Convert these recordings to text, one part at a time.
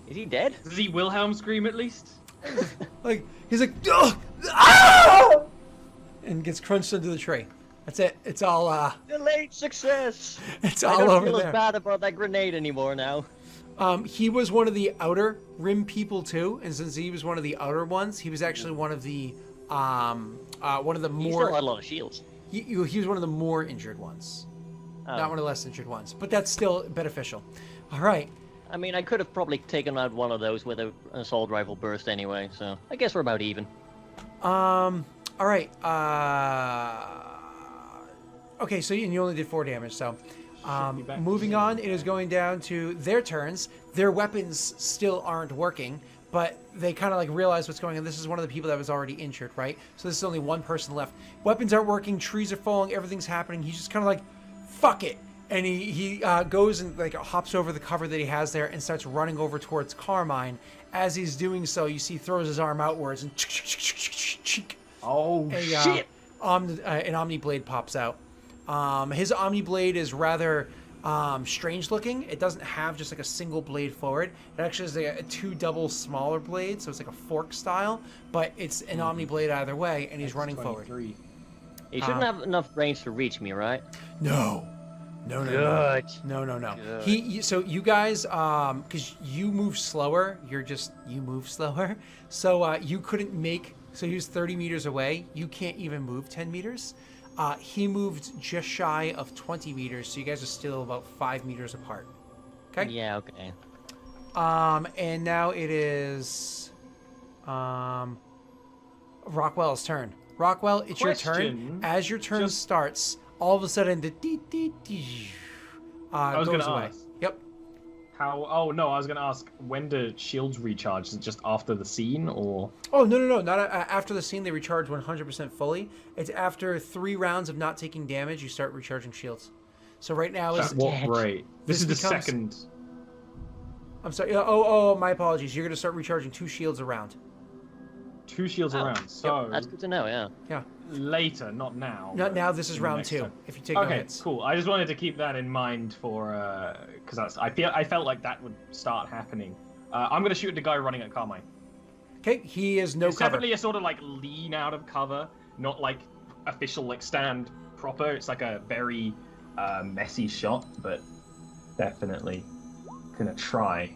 Is he dead? Does he Wilhelm scream at least? Like, he's like, "Ugh! Ah!" And gets crunched into the tree. That's it. It's all, Delayed success! it's I all don't over feel there. as bad about that grenade anymore now. He was one of the outer rim people too, and since he was one of the outer ones, he was actually one of the He still had a lot of shields. He was one of the more injured ones, not one of the less injured ones. But that's still beneficial. All right. I mean, I could have probably taken out one of those with an assault rifle burst anyway, so I guess we're about even. All right. Okay, so you only did 4 damage. So, moving on, it is going down to their turns. Their weapons still aren't working, but they kind of like realize what's going on. This is one of the people that was already injured, right? So this is only one person left. Weapons aren't working. Trees are falling. Everything's happening. He's just kind of like, fuck it. And he goes and like hops over the cover that he has there and starts running over towards Carmine. As he's doing so, you see he throws his arm outwards and Oh, shit! An Omni Blade pops out. His Omni Blade is rather strange looking. It doesn't have just like a single blade forward. It actually has like 2 double smaller blades, so it's like a fork style, but it's an Omni Blade either way, and he's running forward. He shouldn't have enough range to reach me, right? No. No. Good. No. So you guys, because you move slower, you move slower. So you couldn't make. So he was 30 meters away. You can't even move 10 meters. He moved just shy of 20 meters. So you guys are still about 5 meters apart. Okay. Yeah. Okay. And now it is, Rockwell's turn. Rockwell, it's your turn. As your turn starts, all of a sudden the goes away. Ask. Yep. How? Oh no, I was gonna ask, when do shields recharge? Is it just after the scene, or? Oh no! Not after the scene. They recharge 100% fully. It's after 3 rounds of not taking damage, you start recharging shields. So right now is At what rate? This is the second. I'm sorry. Oh, my apologies. You're gonna start recharging 2 shields a round. 2 shields around. So Yep, that's good to know. Yeah. Yeah. Later, not now. Not now. This is round 2. Time. If you take no Okay, hits. cool. I just wanted to keep that in mind for because I felt like that would start happening. I'm gonna shoot the guy running at Carmine. Okay. He is no It's cover. definitely a sort of like lean out of cover, not like official like stand proper. It's like a very messy shot, but definitely gonna try,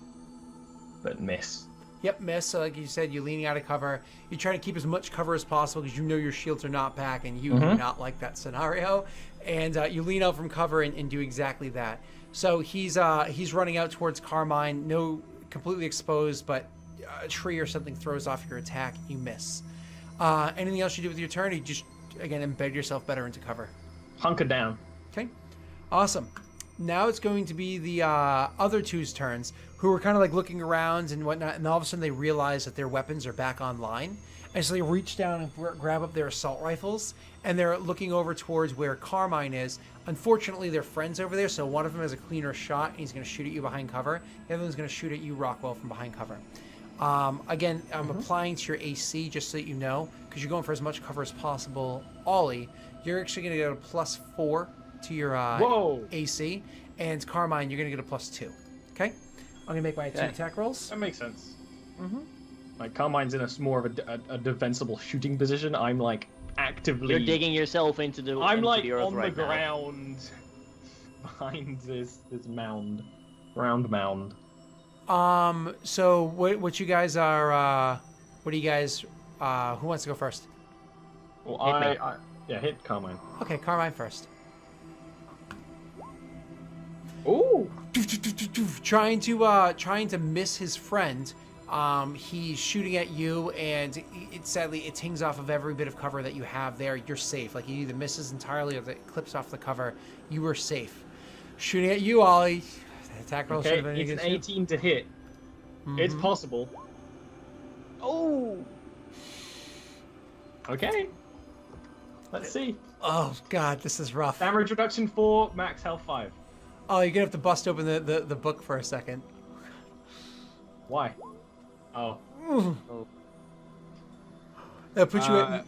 but miss. Yep, miss. So like you said, you're leaning out of cover. You're trying to keep as much cover as possible because you know your shields are not back, and you do not like that scenario. And you lean out from cover and do exactly that. So he's running out towards Carmine, no completely exposed, but a tree or something throws off your attack. You miss. Anything else you do with your turn? You just again embed yourself better into cover. Hunker down. Okay, awesome. Now it's going to be the other 2's turns, who are kind of like looking around and whatnot, and all of a sudden they realize that their weapons are back online. And so they reach down and grab up their assault rifles, and they're looking over towards where Carmine is. Unfortunately, their friend's over there, so one of them has a cleaner shot, and he's going to shoot at you behind cover. The other one's going to shoot at you, Rockwell, from behind cover. Again, I'm applying to your AC, just so that you know, because you're going for as much cover as possible. Ollie, you're actually going to get a +4 to your AC, and Carmine, you're going to get a +2. Okay? I'm going to make my 2 attack rolls. That makes sense. Like Carmine's in a more of a defensible shooting position. I'm like actively. You're digging yourself into the. I'm into like the earth on right the now. ground behind this mound, round mound. So what you guys are? What do you guys? Who wants to go first? Well, hit Carmine. Okay, Carmine first. Ooh. Trying to miss his friend. He's shooting at you, and sadly it tings off of every bit of cover that you have there. You're safe. Like, he either misses entirely or it clips off the cover. You were safe. Shooting at you, Ollie. Attack roll should have been it's an 18 to hit. It's possible. Oh. Okay. Let's see. Oh God, this is rough. Damage reduction 4, max health 5. Oh, you're gonna have to bust open the book for a second. Why? Oh. That puts you at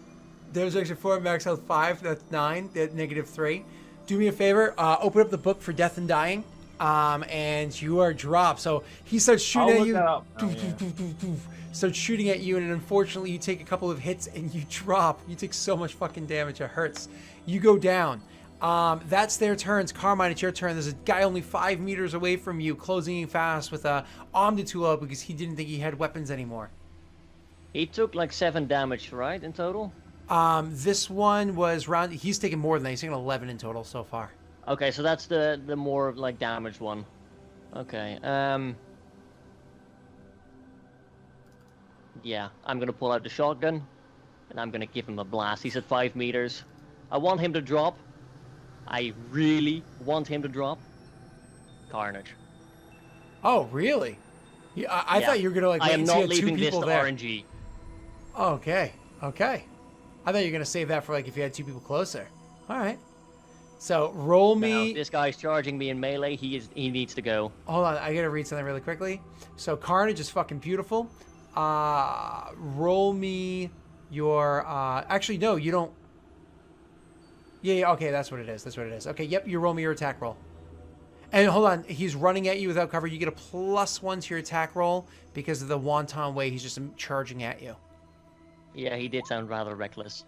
damage reduction 4, max health 5. That's 9. That's -3. Do me a favor. Open up the book for death and dying, and you are dropped. So he starts I'll shooting at look you. that up now, yeah. Starts shooting at you, and unfortunately, you take a couple of hits and you drop. You take so much fucking damage, it hurts. You go down. That's their turns. Carmine, it's your turn. There's a guy only 5 meters away from you, closing in fast with a Omnitool out because he didn't think he had weapons anymore. He took like 7 damage, right, in total? This one was round. He's taken more than that. He's taken 11 in total so far. Okay, so that's the more like damaged one. Okay. Yeah, I'm gonna pull out the shotgun, and I'm gonna give him a blast. He's at 5 meters. I want him to drop. I really want him to drop. Carnage. Oh, really? Yeah, I thought you were gonna like. I wait am and see not had two leaving this people to there. RNG. Okay. Okay. I thought you were gonna save that for like if you had 2 people closer. All right. So roll me. No, this guy's charging me in melee. He needs to go. Hold on, I gotta read something really quickly. So Carnage is fucking beautiful. Roll me your. Actually, no, you don't. Yeah, okay, that's what it is. That's what it is. Okay, yep, you roll me your attack roll. And hold on, he's running at you without cover. You get a +1 to your attack roll because of the wonton way he's just charging at you. Yeah, he did sound rather reckless.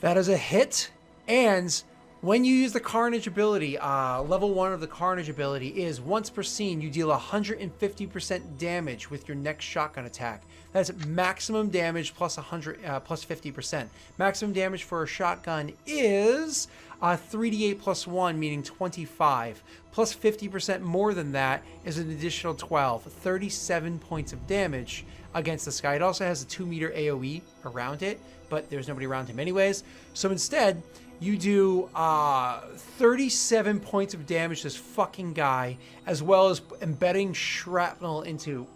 That is a hit. And when you use the Carnage ability, level 1 of the Carnage ability is once per scene, you deal 150% damage with your next shotgun attack. That's maximum damage plus 50%. Maximum damage for a shotgun is 3d8 plus 1, meaning 25. Plus 50% more than that is an additional 12. 37 points of damage against this guy. It also has a 2-meter AoE around it, but there's nobody around him anyways. So instead, you do 37 points of damage to this fucking guy, as well as embedding shrapnel into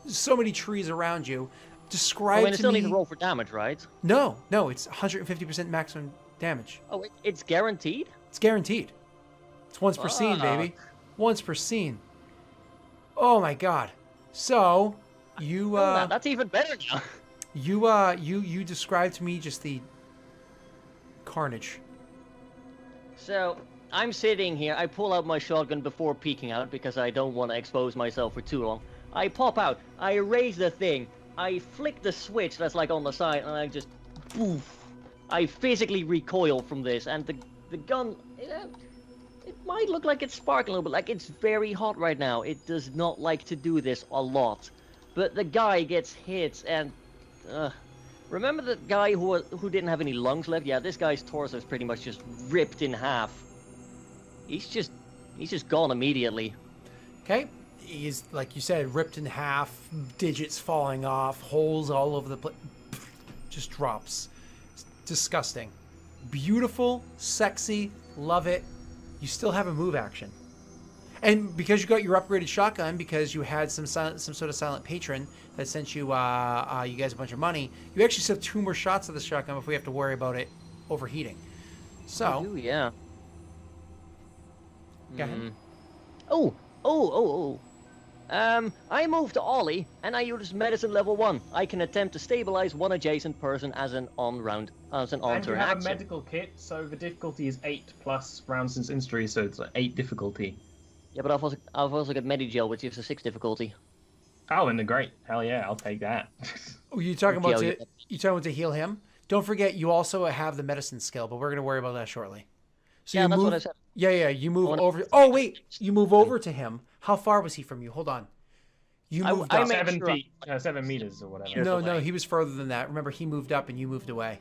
so many trees around you. Describe I to still me... need to roll for damage, right? No, it's 150% maximum damage. Oh, it's guaranteed? It's guaranteed. It's once per scene, baby. Once per scene. Oh my god. So, you... that's even better now. You describe to me just the carnage. So, I'm sitting here. I pull out my shotgun before peeking out because I don't want to expose myself for too long. I pop out. I raise the thing. I flick the switch that's like on the side, and I just... poof. I physically recoil from this, and the gun... it might look like it's sparkling a little bit, like it's very hot right now. It does not like to do this a lot. But the guy gets hit, and... remember the guy who didn't have any lungs left? Yeah, this guy's torso is pretty much just ripped in half. He's just gone immediately. Okay. He's, like you said, ripped in half, digits falling off, holes all over the place. Just drops. It's disgusting. Beautiful, sexy, love it. You still have a move action. And because you got your upgraded shotgun, because you had some sort of silent patron that sent you you guys a bunch of money, you actually still have 2 more shots of the shotgun before you have to worry about it overheating. So... Ooh, yeah. Go ahead. Oh. I move to Ollie, and I use medicine level 1. I can attempt to stabilize one adjacent person as an on-turn And you have action. a medical kit, so the difficulty is 8 plus rounds since injury, so it's like 8 difficulty. Yeah, but I've also got Medigel, which gives a 6 difficulty. Oh, and the great. Hell yeah, I'll take that. Oh, you talking about Yeah, to heal him? Don't forget, you also have the medicine skill, but we're going to worry about that shortly. So Yeah, you that's move, what I said. Yeah, you move over. Oh, wait, you move over to him. How far was he from you? Hold on. You moved I up. made 7 sure feet, 7 meters or whatever. No, he was further than that. Remember, he moved up and you moved away.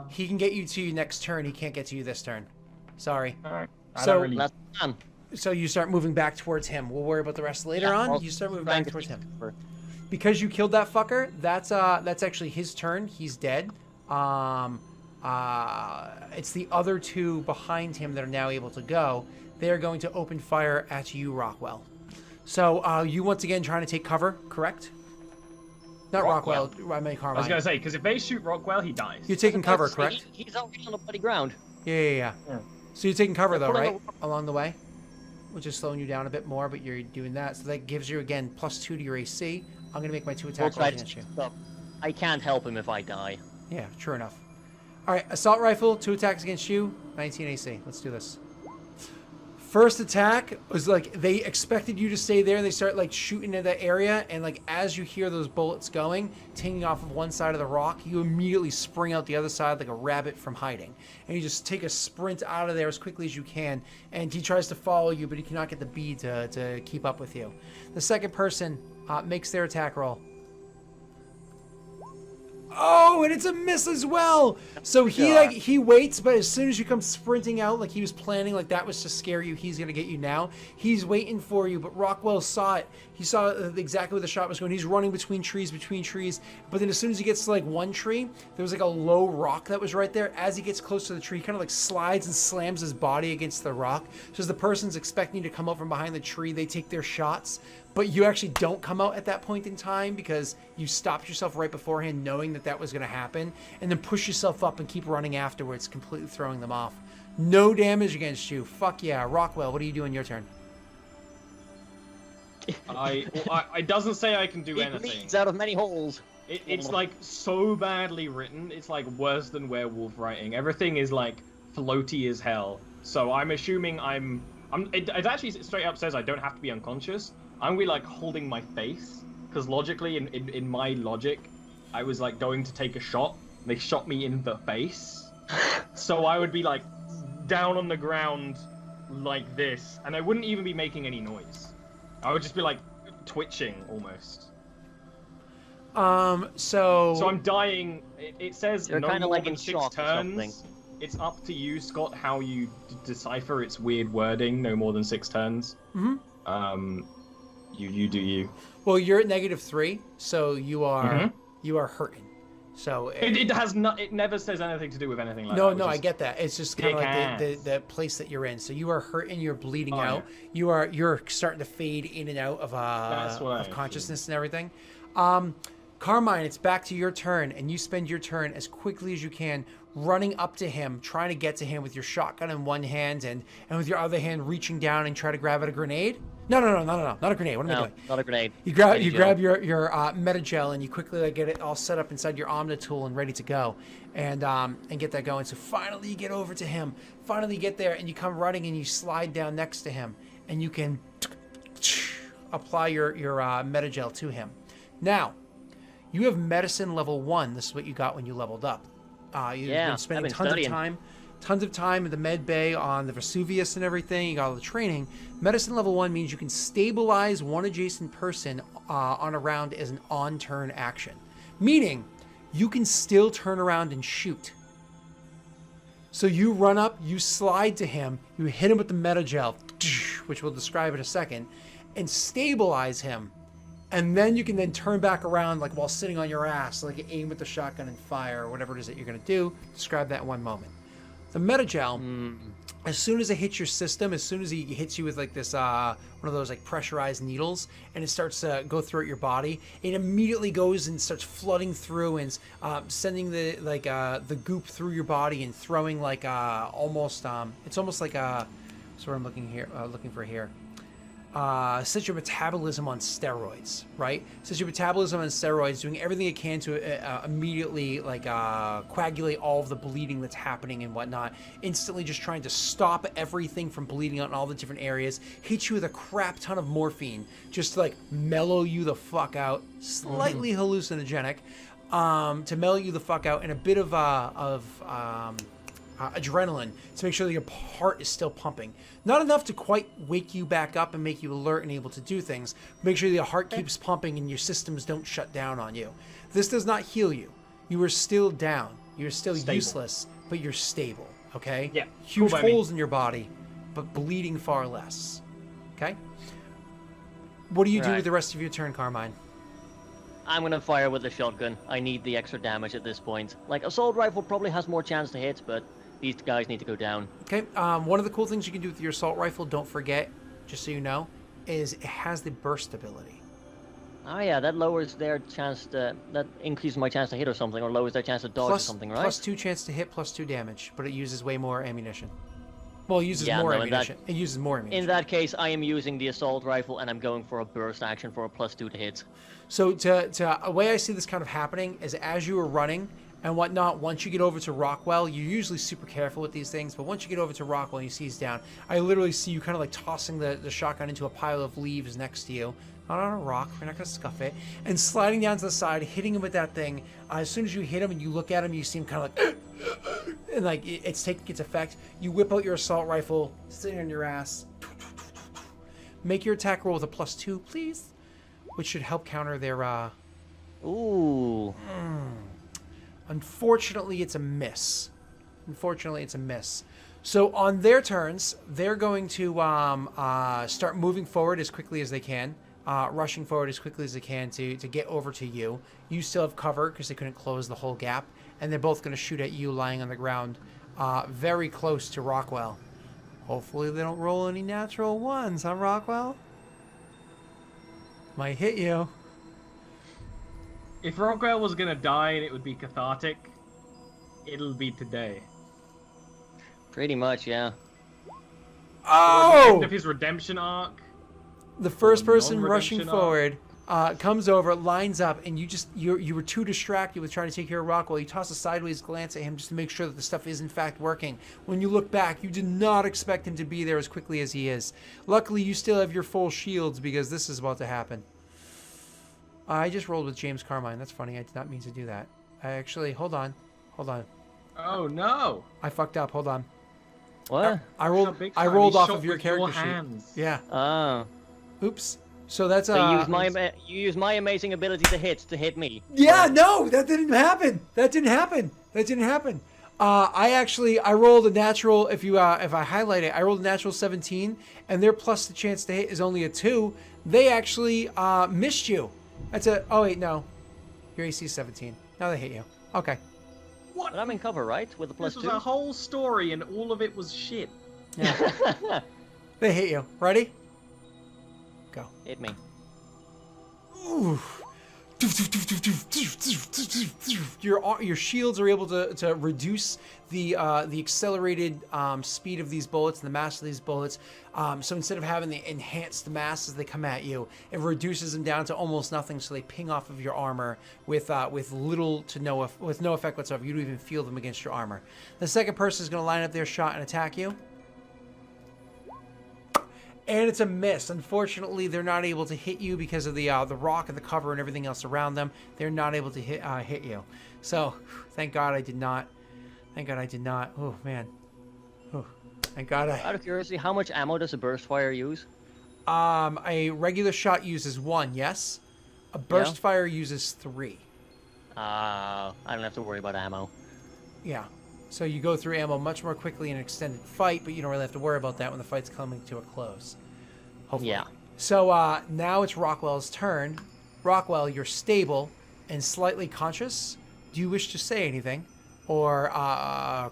He can get you to your next turn. He can't get to you this turn. Sorry. Alright. So- That's done. So you start moving back towards him. We'll worry about the rest later on. Well, You start moving trying back to towards think him. for- Because you killed that fucker, that's actually his turn. He's dead. It's the other 2 behind him that are now able to go. They're going to open fire at you, Rockwell. So you once again trying to take cover, correct? Not Rockwell. I mean I was Carmine. gonna say, because if they shoot Rockwell, he dies. You're taking cover, Let's see, correct? He's already on the bloody ground. Yeah. Yeah. So you're taking cover though, pulling right? Along the way, which is slowing you down a bit more, but you're doing that. So that gives you again +2 to your AC. I'm gonna make my 2 attack rolls against you. I can't help him if I die. Yeah, true enough. All right, assault rifle, 2 attacks against you, 19 AC. Let's do this. First attack was like they expected you to stay there. They start like shooting at that area, and like as you hear those bullets going, tinging off of one side of the rock, you immediately spring out the other side like a rabbit from hiding, and you just take a sprint out of there as quickly as you can. And he tries to follow you, but he cannot get the bee to keep up with you. The second person makes their attack roll. Oh, and it's a miss as well. So he waits, but as soon as you come sprinting out, like he was planning, like that was to scare you. He's gonna get you now. He's waiting for you, but Rockwell saw it. He saw exactly where the shot was going. He's running between trees. But then as soon as he gets to like one tree, there was like a low rock that was right there. As he gets close to the tree, he kind of like slides and slams his body against the rock. So as the person's expecting to come up from behind the tree, they take their shots. But you actually don't come out at that point in time because you stopped yourself right beforehand knowing that was going to happen, and then push yourself up and keep running afterwards, completely throwing them off. No damage against you. Fuck yeah. Rockwell, what do you do in your turn? It doesn't say I can do It anything. leads out of many holes. It's like so badly written. It's like worse than werewolf writing. Everything is like floaty as hell. So I'm assuming it actually straight up says I don't have to be unconscious. I'm gonna be like holding my face because logically, in my logic, I was like going to take a shot. They shot me in the face, so I would be like down on the ground like this, and I wouldn't even be making any noise. I would just be like twitching almost. So I'm dying. It says You're no kind of more like than in 6 shock or something. turns. It's up to you, Scott, how you decipher its weird wording. No more than 6 turns. Mm-hmm. You do you. Well, you're at -3, so you are hurting. So It has not. It never says anything to do with anything like no, that. no, I get that. It's just kind of like the place that you're in. So you are hurting, you're bleeding out. Yeah. You're starting to fade in and out of consciousness and everything. Carmine, it's back to your turn, and you spend your turn as quickly as you can running up to him, trying to get to him with your shotgun in one hand and with your other hand reaching down and try to grab at a grenade. No, not a grenade. What am I doing? Not a grenade. You grab your metagel and you quickly like get it all set up inside your Omni tool and ready to go, and get that going. So finally you get over to him. Finally you get there and you come running and you slide down next to him and you can apply your metagel to him. Now, you have medicine level 1. This is what you got when you leveled up. You've been spending tons of time in the med bay on the Vesuvius and everything. You got all the training. Medicine level 1 means you can stabilize one adjacent person on a round as an on-turn action. Meaning, you can still turn around and shoot. So you run up, you slide to him, you hit him with the metagel, which we'll describe in a second, and stabilize him. And then you can then turn back around like while sitting on your ass, like aim with the shotgun and fire or whatever it is that you're going to do. Describe that in one moment. The metagel, as soon as it hits your system, as soon as he hits you with like this, one of those like pressurized needles, and it starts to go throughout your body, it immediately goes and starts flooding through and sending the goop through your body and throwing like it's almost like that's what I'm looking for here. Set your metabolism on steroids, right? Set your metabolism on steroids, doing everything it can to immediately coagulate all of the bleeding that's happening and whatnot. Instantly just trying to stop everything from bleeding out in all the different areas. Hit you with a crap ton of morphine, just to like mellow you the fuck out. Slightly hallucinogenic, to mellow you the fuck out, and a bit of adrenaline to make sure that your heart is still pumping. Not enough to quite wake you back up and make you alert and able to do things. Make sure your heart keeps pumping and your systems don't shut down on you. This does not heal you. You are still down. You're still useless, but you're stable, okay? Yeah. Huge holes in your body, but bleeding far less, okay? What do you do with the rest of your turn, Carmine? I'm gonna fire with the shotgun. I need the extra damage at this point. Like, assault rifle probably has more chance to hit, but these guys need to go down. Okay, one of the cool things you can do with your assault rifle, don't forget, just so you know, is it has the burst ability. Oh yeah, that lowers their chance to... That increases my chance to hit or something, or lowers their chance to dodge or something, right? +2 chance to hit, +2 damage, but it uses way more ammunition. Well, it uses more ammunition. It uses more ammunition. In that case, I am using the assault rifle, and I'm going for a burst action for a +2 to hit. So, a way I see this kind of happening is as you are running, and whatnot. Once you get over to Rockwell, you're usually super careful with these things, but once you get over to Rockwell and you see he's down, I literally see you kind of like tossing the shotgun into a pile of leaves next to you. Not on a rock, we're not going to scuff it, and sliding down to the side, hitting him with that thing. As soon as you hit him and you look at him, you see him kind of like, and like it's taking its effect. You whip out your assault rifle, sitting on your ass. Make your attack roll with a +2, please, which should help counter their. Ooh. Unfortunately, it's a miss. So on their turns, they're going to start moving forward as quickly as they can. Rushing forward as quickly as they can to get over to you. You still have cover because they couldn't close the whole gap. And they're both going to shoot at you lying on the ground very close to Rockwell. Hopefully they don't roll any natural ones, huh, Rockwell? Might hit you. If Rockwell was gonna die and it would be cathartic, it'll be today. Pretty much, yeah. Oh! The end of his redemption arc. The first person non-redemption rushing forward comes over, lines up, and you were too distracted with trying to take care of Rockwell. You toss a sideways glance at him just to make sure that the stuff is in fact working. When you look back, you did not expect him to be there as quickly as he is. Luckily, you still have your full shields because this is about to happen. I just rolled with James Carmine. That's funny. I did not mean to do that. I actually, hold on. Oh no! I fucked up. Hold on. What? I rolled off of your character sheet. Yeah. Oh. Oops. So that's So you use my amazing ability to hit me. Yeah, no, that didn't happen. I rolled a natural. If I highlight it, I rolled a natural 17, and their plus the chance to hit is only a 2. They actually missed you. That's a. Oh wait, no. Your AC is 17. Now they hit you. Okay. What? But I'm in cover, right? With a +2. This was a whole story, and all of it was shit. Yeah. They hit you. Ready? Go. Hit me. Ooh. Your shields are able to reduce the accelerated speed of these bullets and the mass of these bullets. So instead of having the enhanced mass as they come at you, it reduces them down to almost nothing. So they ping off of your armor with little to no effect whatsoever. You don't even feel them against your armor. The second person is going to line up their shot and attack you. And it's a miss. Unfortunately, they're not able to hit you because of the rock and the cover and everything else around them. They're not able to hit you. So, thank God I did not. Oh man. Oh, thank God I. Out of curiosity, how much ammo does a burst fire use? A regular shot uses 1. Yes. A burst fire uses 3. I don't have to worry about ammo. Yeah. So you go through ammo much more quickly in an extended fight, but you don't really have to worry about that when the fight's coming to a close. Hopefully. Yeah. So now it's Rockwell's turn. Rockwell, you're stable and slightly conscious. Do you wish to say anything? Or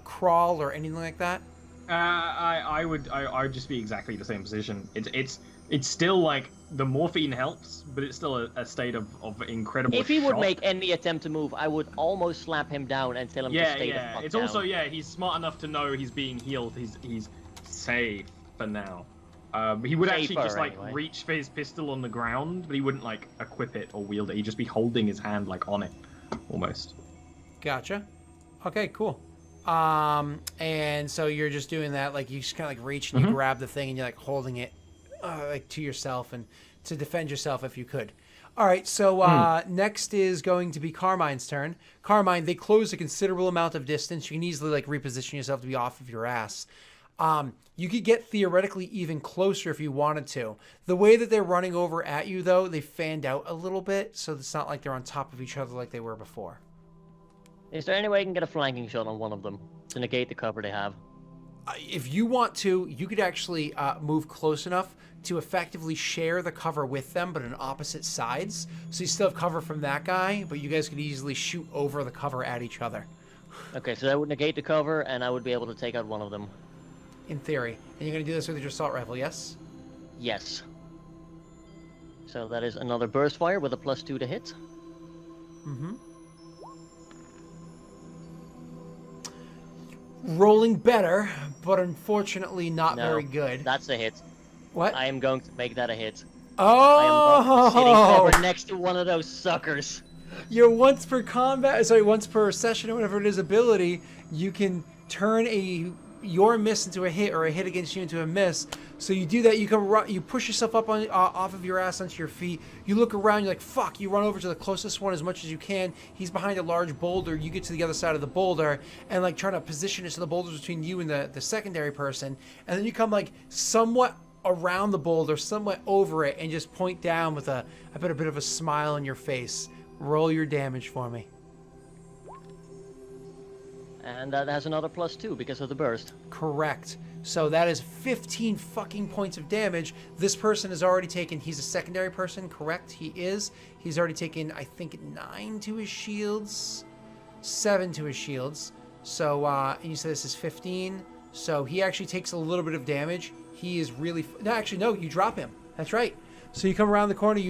crawl or anything like that? I would just be exactly the same position. It's still like the morphine helps, but it's still a state of incredible If he would shock. make any attempt to move, I would almost slap him down and tell him to stay the fuck It's down. also he's smart enough to know he's being healed. He's safe for now. He would actually Safer, just like anyway. reach for his pistol on the ground, but he wouldn't like equip it or wield it. He'd just be holding his hand like on it, almost. Gotcha. Okay, cool. And so you're just doing that, like you just kind of like reach and you grab the thing and you're like holding it like to yourself and to defend yourself if you could. All right, so next is going to be Carmine's turn. Carmine, they close a considerable amount of distance. You can easily like reposition yourself to be off of your ass. You could get theoretically even closer if you wanted to. The way that they're running over at you, though, they fanned out a little bit, so it's not like they're on top of each other like they were before. Is there any way I can get a flanking shot on one of them to negate the cover they have? If you want to, you could actually move close enough to effectively share the cover with them, but on opposite sides. So you still have cover from that guy, but you guys could easily shoot over the cover at each other. Okay, so that would negate the cover, and I would be able to take out one of them. In theory. And you're going to do this with your assault rifle, yes? Yes. So that is another burst fire with a +2 to hit. Mm-hmm. Rolling better, but unfortunately not very good. That's a hit. What? I am going to make that a hit. Oh! I am sitting over next to one of those suckers. your once per session or whatever it is ability, you can turn your miss into a hit or a hit against you into a miss. So you do that, you push yourself up on off of your ass onto your feet. You look around, you're like, fuck, you run over to the closest one as much as you can. He's behind a large boulder. You get to the other side of the boulder and like try to position it so the boulder's between you and the secondary person. And then you come like somewhat around the boulder, somewhat over it, and just point down with I put a bit of a smile on your face. Roll your damage for me. And that has another +2 because of the burst. Correct. So that is 15 fucking points of damage. This person has already taken, he's a secondary person, correct? He is. He's already taken, I think, 9 to his shields, 7 to his shields. So, and you said this is 15. So he actually takes a little bit of damage. He is really, no, actually, no, you drop him. That's right. So you come around the corner,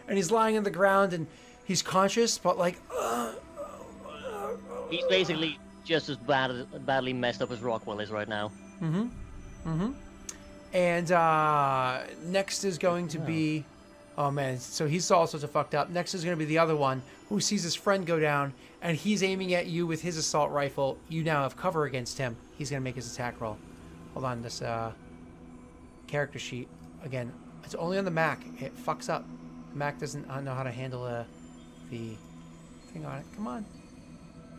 and he's lying on the ground and he's conscious, but like, He's basically just as badly messed up as Rockwell is right now. And next is going to be, oh man, so he's all sorts of fucked up. Next is going to be the other one who sees his friend go down, and he's aiming at you with his assault rifle. You now have cover against him. He's going to make his attack roll. Hold on, this character sheet. Again, it's only on the Mac. It fucks up. The Mac doesn't know how to handle the thing on it. Come on.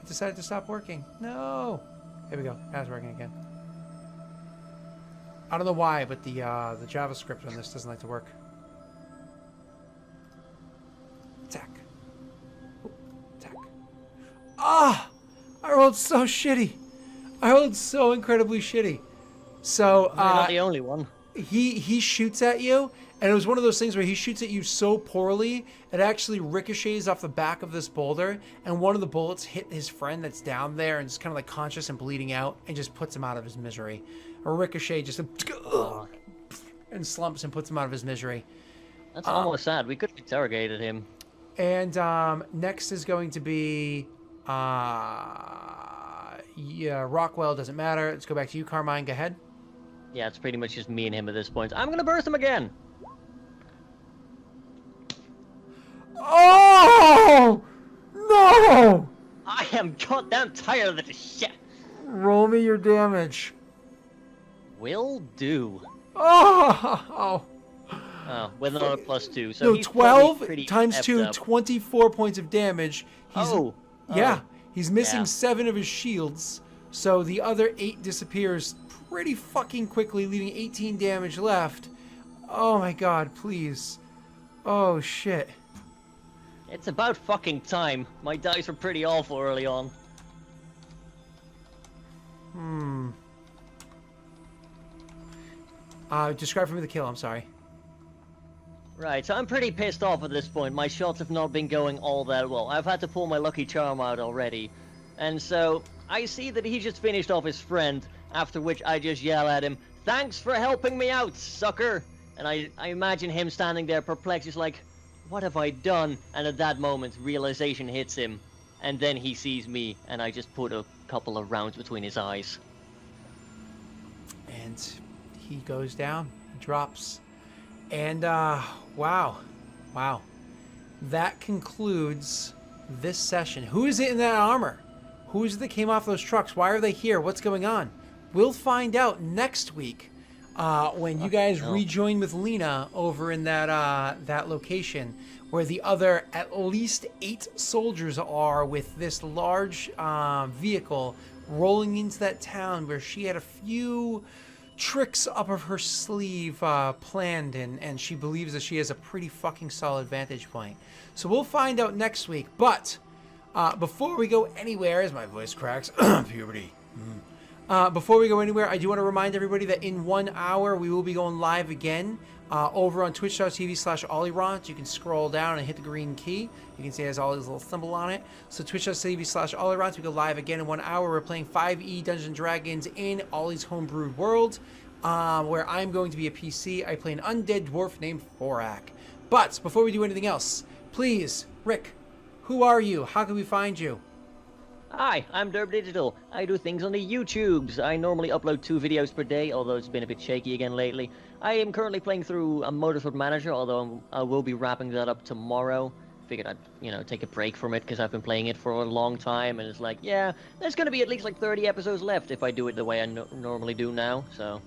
It decided to stop working. No. There we go. Now it's working again. I don't know why, but the JavaScript on this doesn't like to work. Attack. Ooh, attack. Ah! I rolled so shitty. I rolled so incredibly shitty. So You're not the only one. He shoots at you, and it was one of those things where he shoots at you so poorly it actually ricochets off the back of this boulder, and one of the bullets hit his friend that's down there and is kind of like conscious and bleeding out, and just puts him out of his misery. A ricochet just and slumps and puts him out of his misery. That's almost sad. We could have interrogated him. And next is going to be Rockwell. Doesn't matter. Let's go back to you, Carmine. Go ahead. Yeah, it's pretty much just me and him at this point. I'm gonna burst him again! Oh! No! I am goddamn tired of this shit! Roll me your damage. Will do. Oh! Oh, with another +2. So No, he's 12 pretty times effed 2, up. 24 points of damage. Yeah, he's missing Yeah. 7 of his shields. So the other 8 disappears pretty fucking quickly, leaving 18 damage left. Oh my god, please. Oh shit. It's about fucking time. My dice were pretty awful early on. Describe for me the kill, I'm sorry. Right, so I'm pretty pissed off at this point. My shots have not been going all that well. I've had to pull my lucky charm out already. And so, I see that he just finished off his friend, after which I just yell at him, "Thanks for helping me out, sucker!" And I imagine him standing there perplexed, just like, what have I done? And at that moment, realization hits him. And then he sees me, and I just put a couple of rounds between his eyes. And he goes down, drops. And, wow. That concludes this session. Who is it in that armor? Who is it that came off those trucks? Why are they here? What's going on? We'll find out next week when you guys rejoin with Lena over in that location where the other at least 8 soldiers are with this large vehicle rolling into that town where she had a few tricks up of her sleeve planned, and she believes that she has a pretty fucking solid vantage point. So we'll find out next week. But before we go anywhere, as my voice cracks, puberty. Before we go anywhere, I do want to remind everybody that in 1 hour we will be going live again over on twitch.tv/Ollyrant. You can scroll down and hit the green key. You can see it has Ollie's little symbol on it. So twitch.tv/Ollyrant. We go live again in 1 hour. We're playing 5e Dungeons & Dragons in Ollie's homebrewed world, where I'm going to be a PC. I play an undead dwarf named Forak. But before we do anything else, please, Rick, who are you? How can we find you? Hi, I'm Derb Digital. I do things on the YouTubes. I normally upload 2 videos per day, although it's been a bit shaky again lately. I am currently playing through a Motorsport Manager, although I will be wrapping that up tomorrow. Figured I'd, take a break from it because I've been playing it for a long time, and it's like, yeah, there's gonna be at least like 30 episodes left if I do it the way I normally do now, so...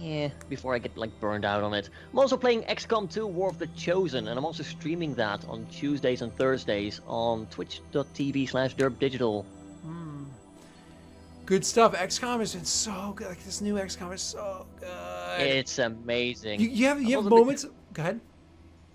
yeah, before I get, burned out on it. I'm also playing XCOM 2 War of the Chosen, and I'm also streaming that on Tuesdays and Thursdays on twitch.tv/derbdigital. Good stuff. XCOM has been so good. Like, this new XCOM is so good. It's amazing. You have moments... Go ahead.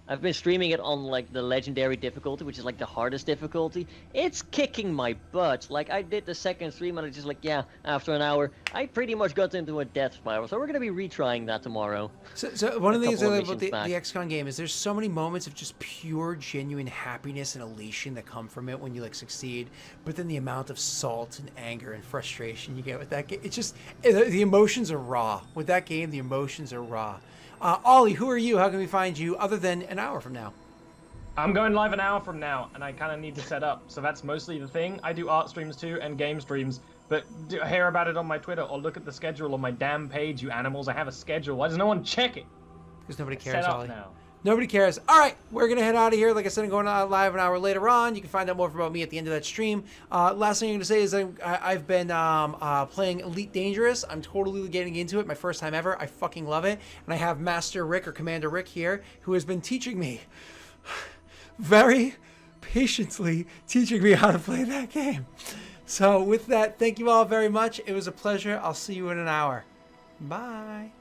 I've been streaming it on, the legendary difficulty, which is, the hardest difficulty. It's kicking my butt. I did the second stream, and it's just yeah, after an hour, I pretty much got into a death spiral. So we're going to be retrying that tomorrow. So one of the things I love about the XCOM game is there's so many moments of just pure, genuine happiness and elation that come from it when you, succeed. But then the amount of salt and anger and frustration you get with that game, it's just... the emotions are raw. With that game, the emotions are raw. Ollie, who are you? How can we find you other than an hour from now? I'm going live an hour from now, and I kind of need to set up. So that's mostly the thing. I do art streams too and game streams, but hear about it on my Twitter or look at the schedule on my damn page, you animals. I have a schedule. Why does no one check it? Because nobody cares, set up Ollie. now. Nobody cares. All right, we're going to head out of here. Like I said, I'm going live an hour later on. You can find out more about me at the end of that stream. Last thing I'm going to say is I've been playing Elite Dangerous. I'm totally getting into it. My first time ever. I fucking love it. And I have Master Rick or Commander Rick here who has been teaching me very patiently teaching me how to play that game. So with that, thank you all very much. It was a pleasure. I'll see you in an hour. Bye.